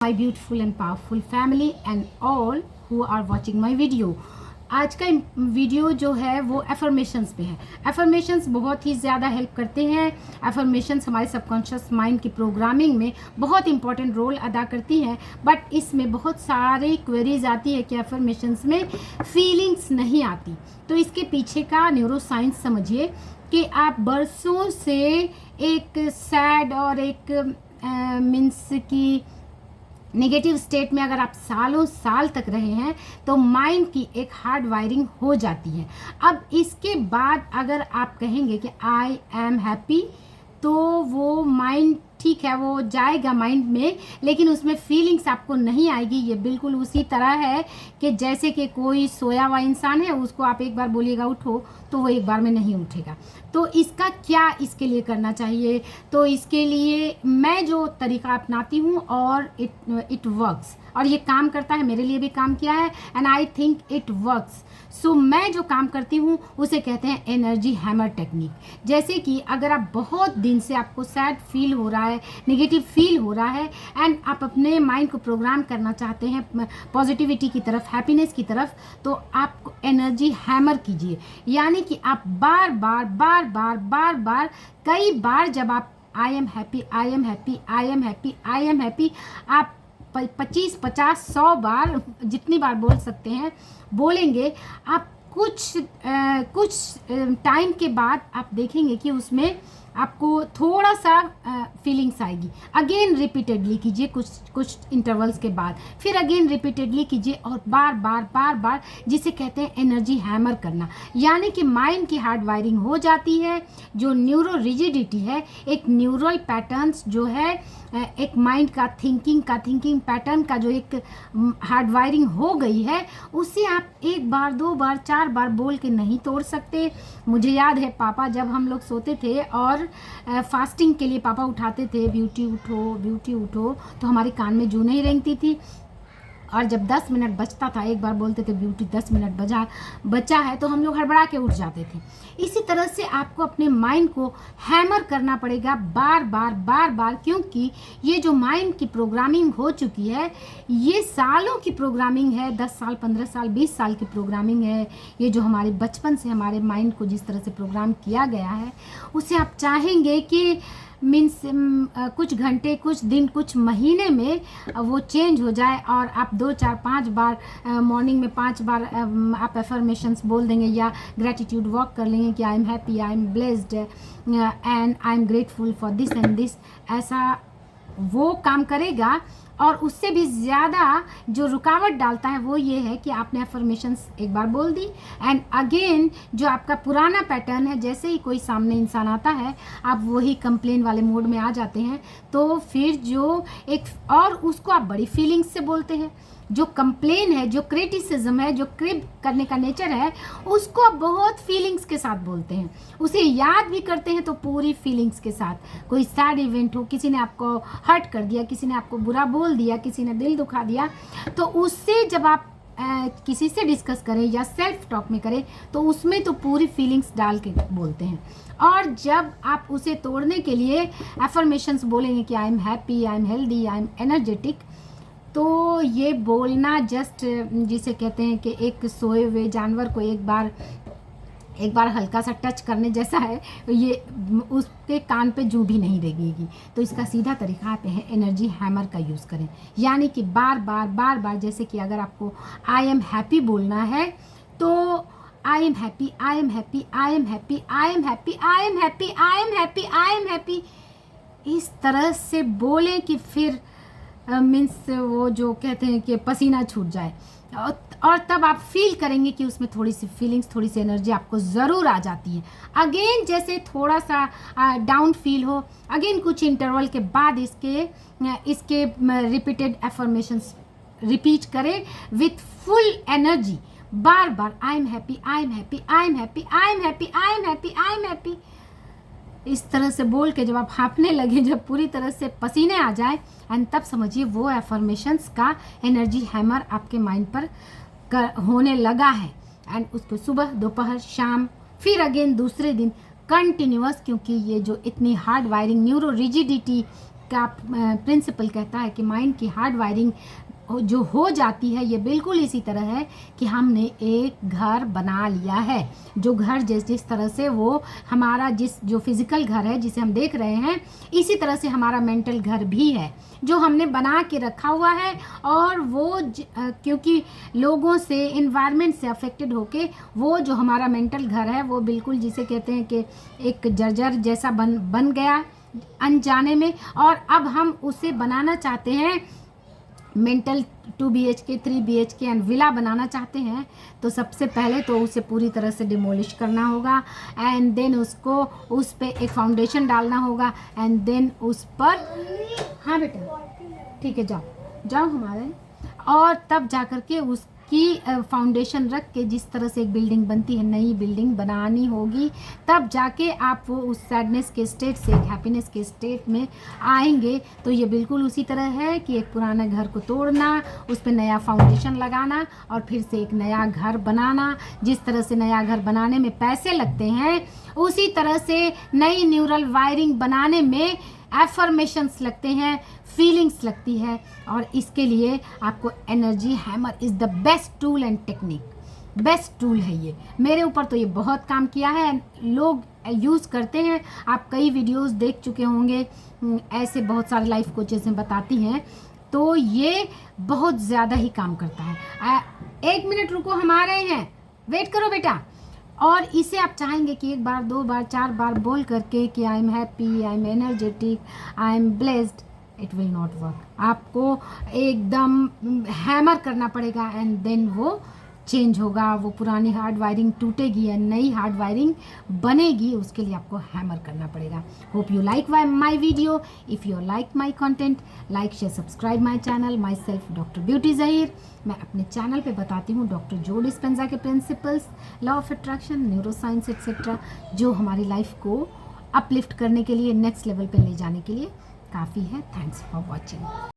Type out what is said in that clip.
my beautiful and powerful family and all who are watching my video। आज का video जो है वो एफर्मेशंस पे है। एफर्मेशंस बहुत ही ज़्यादा हेल्प करते हैं। एफर्मेशंस हमारे सबकॉन्शियस माइंड की प्रोग्रामिंग में बहुत इंपॉर्टेंट रोल अदा करती हैं, बट इसमें बहुत सारी क्वेरीज आती है कि एफर्मेशंस में फीलिंग्स नहीं आती। तो इसके पीछे का न्यूरो साइंस समझिए कि आप बरसों से एक सैड और एक मीन्स की नेगेटिव स्टेट में अगर आप सालों साल तक रहे हैं तो माइंड की एक हार्ड वायरिंग हो जाती है। अब इसके बाद अगर आप कहेंगे कि आई एम हैप्पी, तो वो माइंड ठीक है, वो जाएगा माइंड में, लेकिन उसमें फीलिंग्स आपको नहीं आएगी। ये बिल्कुल उसी तरह है कि जैसे कि कोई सोया हुआ इंसान है, उसको आप एक बार बोलिएगा उठो तो वो एक बार में नहीं उठेगा। तो इसका क्या इसके लिए करना चाहिए? तो इसके लिए मैं जो तरीका अपनाती हूँ और इट वर्क्स, और ये काम करता है, मेरे लिए भी काम किया है and I think it works. So मैं जो काम करती हूँ उसे कहते हैं एनर्जी हैमर टेक्निक। जैसे कि अगर आप बहुत दिन से आपको सैड फील हो रहा है, नेगेटिव फील हो रहा है एंड आप अपने माइंड को प्रोग्राम करना चाहते हैं पॉजिटिविटी की तरफ, हैप्पीनेस की तरफ, तो आप एनर्जी हैमर कीजिए। यानी कि आप बार बार बार बार बार बार कई बार जब आप I am happy, I am happy, I am happy, I am happy, आप 25, 50, 100 बार, जितनी बार बोल सकते हैं बोलेंगे। आप कुछ टाइम के बाद आप देखेंगे कि उसमें आपको थोड़ा सा फीलिंग्स आएगी। अगेन रिपीटेडली कीजिए, कुछ इंटरवल्स के बाद फिर अगेन रिपीटेडली कीजिए और बार बार बार बार, जिसे कहते हैं एनर्जी हैमर करना। यानी कि माइंड की हार्ड वायरिंग हो जाती है। जो न्यूरो रिजिडिटी है, एक न्यूरल पैटर्न्स जो है, एक माइंड का थिंकिंग पैटर्न का जो एक हार्ड वायरिंग हो गई है, उसे आप एक बार, दो बार, 4 बार बोल के नहीं तोड़ सकते। मुझे याद है पापा जब हम लोग सोते थे और फास्टिंग के लिए पापा उठाते थे, ब्यूटी उठो, ब्यूटी उठो, तो हमारे कान में जूं नहीं रेंगती थी। और जब 10 मिनट बचता था, एक बार बोलते थे ब्यूटी 10 मिनट बचा है, तो हम लोग हड़बड़ा के उठ जाते थे। इसी तरह से आपको अपने माइंड को हैमर करना पड़ेगा बार बार बार बार, क्योंकि ये जो माइंड की प्रोग्रामिंग हो चुकी है, ये सालों की प्रोग्रामिंग है, 10 साल, 15 साल, 20 साल की प्रोग्रामिंग है। ये जो हमारे बचपन से हमारे माइंड को जिस तरह से प्रोग्राम किया गया है, उसे आप चाहेंगे कि मीन्स कुछ घंटे, कुछ दिन, कुछ महीने में वो चेंज हो जाए और आप 2, 4, 5 बार मॉर्निंग में 5 बार आप एफर्मेशंस बोल देंगे या ग्रैटिट्यूड वॉक कर लेंगे कि I am happy, I am blessed and I am grateful for this and this. ऐसा वो काम करेगा। और उससे भी ज़्यादा जो रुकावट डालता है वो ये है कि आपने एफर्मेशंस एक बार बोल दी एंड अगेन जो आपका पुराना पैटर्न है, जैसे ही कोई सामने इंसान आता है आप वही कंप्लेन वाले मोड में आ जाते हैं। तो फिर जो एक और उसको आप बड़ी फीलिंग्स से बोलते हैं। जो कंप्लेन है, जो क्रिटिसिज्म है, जो क्रिप करने का नेचर है, उसको आप बहुत फीलिंग्स के साथ बोलते हैं। उसे याद भी करते हैं तो पूरी फीलिंग्स के साथ। कोई सैड इवेंट हो, किसी ने आपको हर्ट कर दिया, किसी ने आपको बुरा बोल दिया, किसी ने दिल दुखा दिया, तो उससे जब आप किसी से डिस्कस करें या सेल्फ टॉक में करें तो उसमें तो पूरी फीलिंग्स डाल के बोलते हैं। और जब आप उसे तोड़ने के लिए एफर्मेशंस बोलेंगे कि I am happy, I am healthy, I am energetic, तो ये बोलना जस्ट जिसे कहते हैं कि एक सोए हुए जानवर को एक बार हल्का सा टच करने जैसा है। ये उसके कान पे जूं भी नहीं रेंगेगी। तो इसका सीधा तरीका आप है एनर्जी हैमर का यूज़ करें। यानी कि बार बार बार बार, जैसे कि अगर आपको आई एम हैप्पी बोलना है तो I am happy, I am happy, I am happy, I am happy, I am happy, I am happy, I am happy, इस तरह से बोलें कि फिर मीन्स वो जो कहते हैं कि पसीना छूट जाए। और तब आप फील करेंगे कि उसमें थोड़ी सी फीलिंग्स, थोड़ी सी एनर्जी आपको ज़रूर आ जाती है। अगेन जैसे थोड़ा सा डाउन फील हो, अगेन कुछ इंटरवल के बाद इसके रिपीटेड एफर्मेशंस रिपीट करें with full energy. Bar bar I am happy, I am happy, I am happy, I am happy, I am happy, I am happy, इस तरह से बोल के जब आप हाँफने लगे, जब पूरी तरह से पसीने आ जाए, एंड तब समझिए वो एफर्मेशंस का एनर्जी हैमर आपके माइंड पर होने लगा है। एंड उसको सुबह, दोपहर, शाम, फिर अगेन दूसरे दिन कंटिन्यूअस, क्योंकि ये जो इतनी हार्ड वायरिंग न्यूरो रिजिडिटी का प्रिंसिपल कहता है कि माइंड की हार्ड वायरिंग जो हो जाती है, ये बिल्कुल इसी तरह है कि हमने एक घर बना लिया है। जो घर जिस तरह से वो हमारा जो फिज़िकल घर है जिसे हम देख रहे हैं, इसी तरह से हमारा मेंटल घर भी है जो हमने बना के रखा हुआ है। और वो क्योंकि लोगों से, इन्वायरमेंट से अफेक्टेड होके वो जो हमारा मेंटल घर है वो बिल्कुल जिसे कहते हैं कि एक जर्जर जैसा बन गया अनजाने में, और अब हम उसे बनाना चाहते हैं मेंटल 2 BHK 3 BHK एंड विला बनाना चाहते हैं। तो सबसे पहले तो उसे पूरी तरह से डिमोलिश करना होगा एंड देन उसको उस पे एक फाउंडेशन डालना होगा एंड देन उस पर, हाँ बेटा ठीक है जाओ हमारे, और तब जा कर के उसकी फाउंडेशन रख के जिस तरह से एक बिल्डिंग बनती है, नई बिल्डिंग बनानी होगी, तब जाके आप वो उस सैडनेस के स्टेट से एक हैप्पीनेस के स्टेट में आएंगे। तो ये बिल्कुल उसी तरह है कि एक पुराने घर को तोड़ना, उस पर नया फाउंडेशन लगाना और फिर से एक नया घर बनाना। जिस तरह से नया घर बनाने में पैसे लगते हैं, उसी तरह से नई न्यूरल वायरिंग बनाने में एफर्मेशंस लगते हैं, फीलिंग्स लगती है। और इसके लिए आपको energy hammer is the best tool and technique, best tool है ये। मेरे ऊपर तो ये बहुत काम किया है, लोग यूज़ करते हैं। आप कई वीडियोस देख चुके होंगे, ऐसे बहुत सारे लाइफ कोचेस में बताती हैं, तो ये बहुत ज़्यादा ही काम करता है। 1 मिनट रुको, हम आ रहे हैं, वेट करो बेटा। और इसे आप चाहेंगे कि 1 बार 2 बार 4 बार बोल करके कि I am happy, I am energetic, I am blessed, it will not work. आपको एकदम हैमर करना पड़ेगा एंड देन वो चेंज होगा, वो पुरानी हार्ड वायरिंग टूटेगी या नई हार्ड वायरिंग बनेगी। उसके लिए आपको हैमर करना पड़ेगा। Hope you like my video. If you like my content, like share subscribe my channel. My self doctor beauty Zaheer. मैं अपने चैनल पे बताती हूँ डॉक्टर जो डिस्पेंजा के principles, law of attraction, neuroscience etcetera, जो हमारी लाइफ को अपलिफ्ट करने के लिए, नेक्स्ट लेवल पे ले जाने के लिए काफ़ी है। Thanks for watching.